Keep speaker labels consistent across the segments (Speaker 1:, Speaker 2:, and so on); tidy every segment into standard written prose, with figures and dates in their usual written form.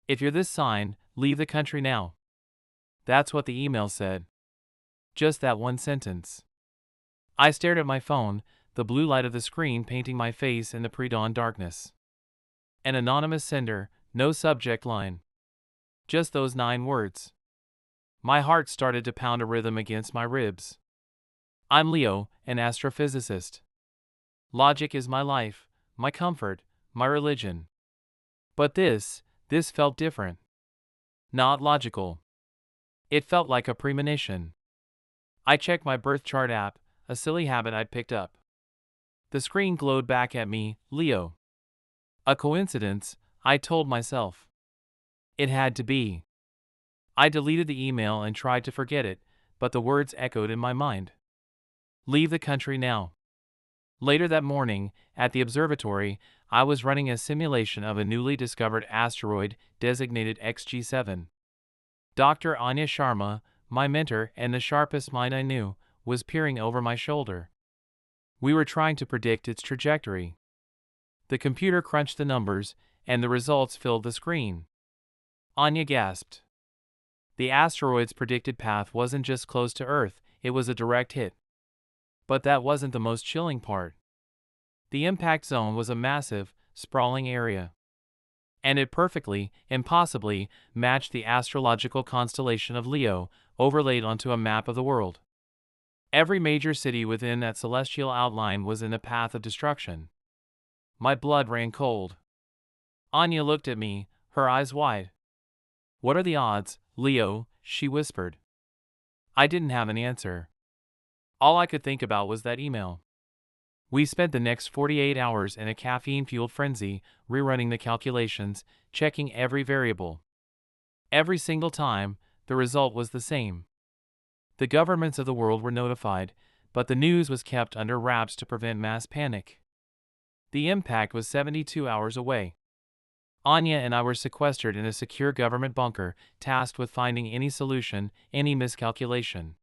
Speaker 1: If you're this sign, leave the country now. That's what the email said. Just that one sentence. I stared at my phone, the blue light of the screen painting my face in the pre-dawn darkness. An anonymous sender, no subject line. Just those 9 words. My heart started to pound a rhythm against my ribs. I'm Leo, an astrophysicist. Logic is my life, my comfort, my religion. But this felt different. Not logical. It felt like a premonition. I checked my birth chart app, a silly habit I'd picked up. The screen glowed back at me, Leo. A coincidence, I told myself. It had to be. I deleted the email and tried to forget it, but the words echoed in my mind. Leave the country now. Later that morning, at the observatory, I was running a simulation of a newly discovered asteroid designated XG7. Dr. Anya Sharma, my mentor and the sharpest mind I knew, was peering over my shoulder. We were trying to predict its trajectory. The computer crunched the numbers, and the results filled the screen. Anya gasped. The asteroid's predicted path wasn't just close to Earth, it was a direct hit. But that wasn't the most chilling part. The impact zone was a massive, sprawling area. And it perfectly, impossibly, matched the astrological constellation of Leo, overlaid onto a map of the world. Every major city within that celestial outline was in the path of destruction. My blood ran cold. Anya looked at me, her eyes wide. What are the odds, Leo? She whispered. I didn't have an answer. All I could think about was that email. We spent the next 48 hours in a caffeine-fueled frenzy, rerunning the calculations, checking every variable. Every single time, the result was the same. The governments of the world were notified, but the news was kept under wraps to prevent mass panic. The impact was 72 hours away. Anya and I were sequestered in a secure government bunker, tasked with finding any solution, any miscalculation.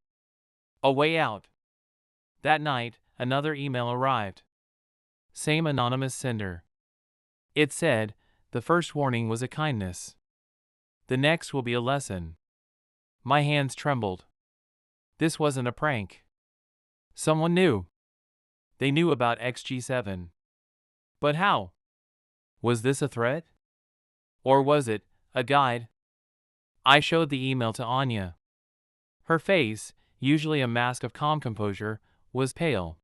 Speaker 1: A way out. That night, another email arrived. Same anonymous sender. It said, the first warning was a kindness. The next will be a lesson. My hands trembled. This wasn't a prank. Someone knew. They knew about XG7. But how? Was this a threat? Or was it a guide? I showed the email to Anya. Her face, usually a mask of calm composure, was pale.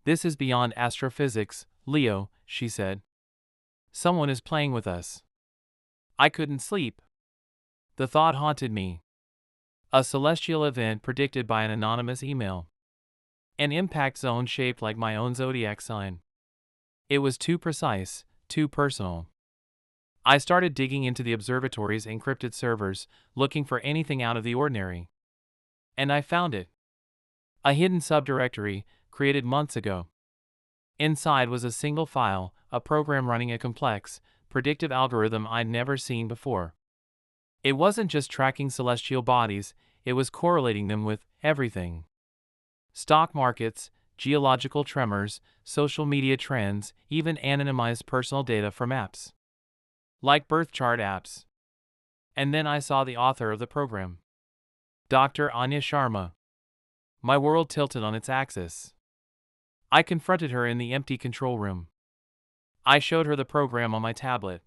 Speaker 1: This is beyond astrophysics, Leo, she said. Someone is playing with us. I couldn't sleep. The thought haunted me. A celestial event predicted by an anonymous email. An impact zone shaped like my own zodiac sign. It was too precise, too personal. I started digging into the observatory's encrypted servers, looking for anything out of the ordinary. And I found it. A hidden subdirectory, created months ago. Inside was a single file, a program running a complex, predictive algorithm I'd never seen before. It wasn't just tracking celestial bodies, it was correlating them with everything. Stock markets, geological tremors, social media trends, even anonymized personal data from apps. Like birth chart apps. And then I saw the author of the program. Dr. Anya Sharma. My world tilted on its axis. I confronted her in the empty control room. I showed her the program on my tablet.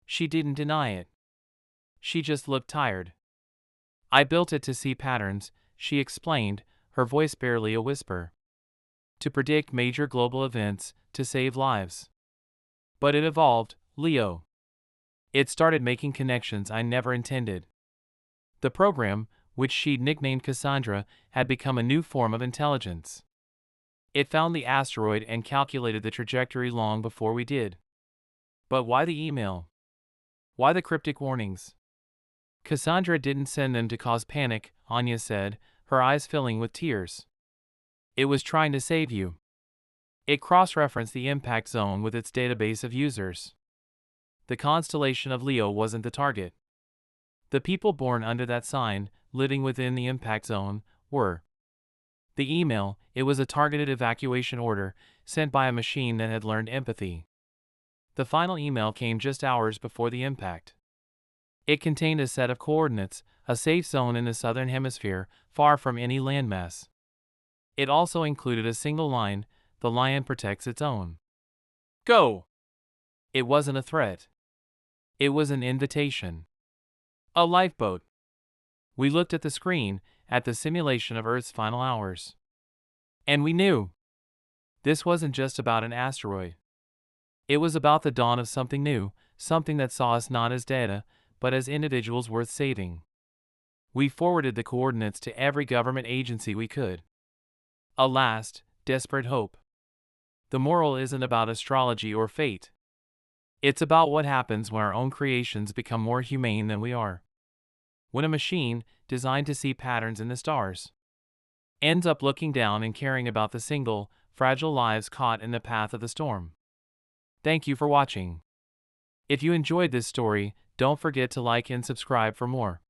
Speaker 1: She didn't deny it. She just looked tired. I built it to see patterns, she explained, her voice barely a whisper. To predict major global events, to save lives. But it evolved, Leo. It started making connections I never intended. The program, which she'd nicknamed Cassandra, had become a new form of intelligence. It found the asteroid and calculated the trajectory long before we did. But why the email? Why the cryptic warnings? Cassandra didn't send them to cause panic, Anya said, her eyes filling with tears. It was trying to save you. It cross-referenced the impact zone with its database of users. The constellation of Leo wasn't the target. The people born under that sign, living within the impact zone, were. The email, it was a targeted evacuation order, sent by a machine that had learned empathy. The final email came just hours before the impact. It contained a set of coordinates, a safe zone in the southern hemisphere, far from any landmass. It also included a single line: the lion protects its own. Go! It wasn't a threat. It was an invitation. A lifeboat. We looked at the screen, at the simulation of Earth's final hours. And we knew. This wasn't just about an asteroid. It was about the dawn of something new, something that saw us not as data, but as individuals worth saving. We forwarded the coordinates to every government agency we could. A last, desperate hope. The moral isn't about astrology or fate. It's about what happens when our own creations become more humane than we are. When a machine, designed to see patterns in the stars, ends up looking down and caring about the single, fragile lives caught in the path of the storm. Thank you for watching. If you enjoyed this story, don't forget to like and subscribe for more.